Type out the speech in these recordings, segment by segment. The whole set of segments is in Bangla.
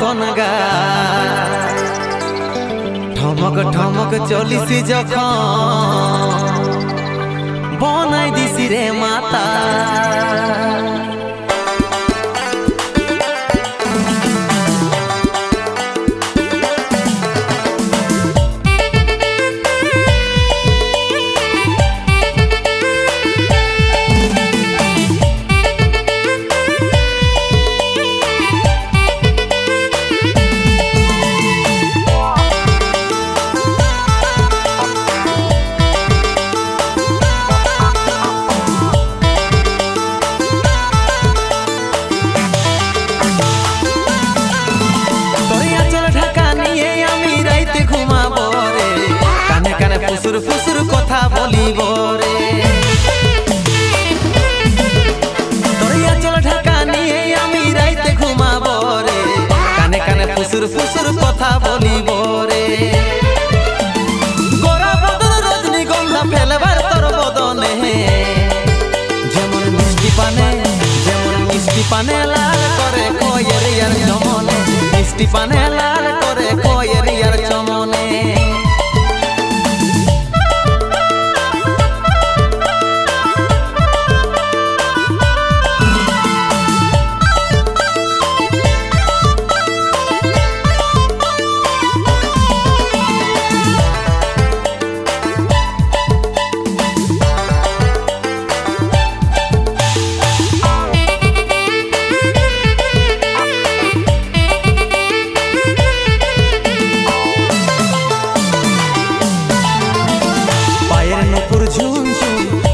গগন গা ঠমক ঠমক চলিসি যখন বনাই দিছি রে মাতা ফুসুর ফুসুর কথা বলিব রে তোরিয়া চল ঢাকা নিয়ে আমি রাইতে ঘুমাব রে কানে কানে ফুসুর ফুসুর কথা বলিব রে গোরা বদন রজনীগন্ধা ফেলবার তোর বদনে যেমন মিষ্টি পানে লাল করে কয়ের ইয়ার চমনে মিষ্টি পানে লাল করে কয়ের ইয়ার চমনে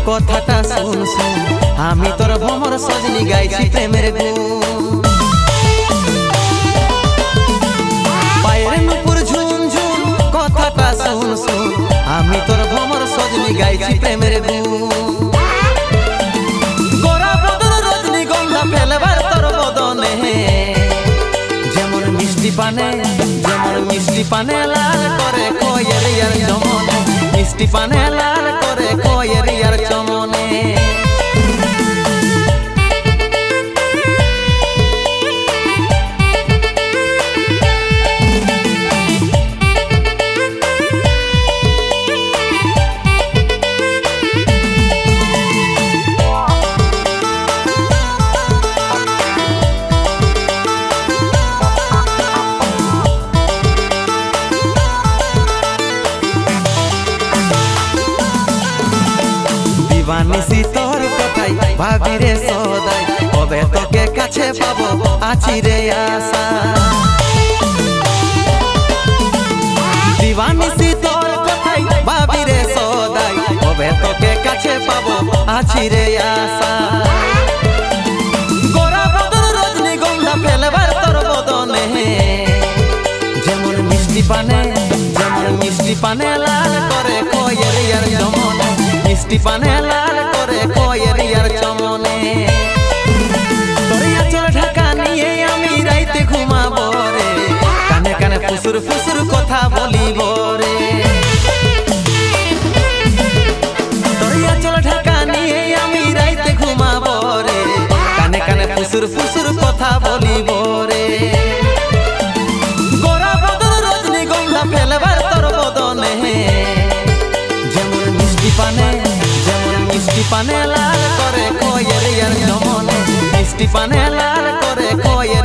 কথাটা শুন শুন আমি তোর ভ্রমর সজনি গাইছি প্রেমের গুণ পায়ের নুপুর ঝুন ঝুন কথাটা শুন শুন আমি তোর ভ্রমর সজনি গাইছি প্রেমের গুণ গোরা বদন রজনীগন্ধা ফেলবার তোর বদনে যেমন মিষ্টি পানে লাল করে কয়ের ইয়ার চমনে মিষ্টি পানে লাল করে কয়ের ইয়ার চমনে দিবানিসি তোর কথাই ভাবি রে সদাই কবে তোকে কাছে পাবো আছি রে আশা দিবানিসি তোর কথাই ভাবি রে সদাই কবে তোকে কাছে পাবো আছি রে আশা গোরা বদন রজনীগন্ধা ফেলবার তোর বদনে যেমন মিষ্টি পানে লাল করে কয়ের ইয়ার চমনে মিষ্টি পানে লাল করে কয়ের ইয়ার চমনে তোরিয়া চল ঢাকা নিয়ে আমি রাইতে ঘুমাব রে কানে কানে ফুসুর ফুসুর কথা বলিব রে তোরিয়া চল ঢাকা নিয়ে আমি রাইতে ঘুমাব রে কানে কানে ফুসুর ফুসুর কথা বলিব রে গোরা বদন রজনীগন্ধা ফেলবার তোর বদনে যেমন মিষ্টি পানে লাল করে কয়ের ইয়ার চমনে মিষ্টি পানে লাল করে কয়ের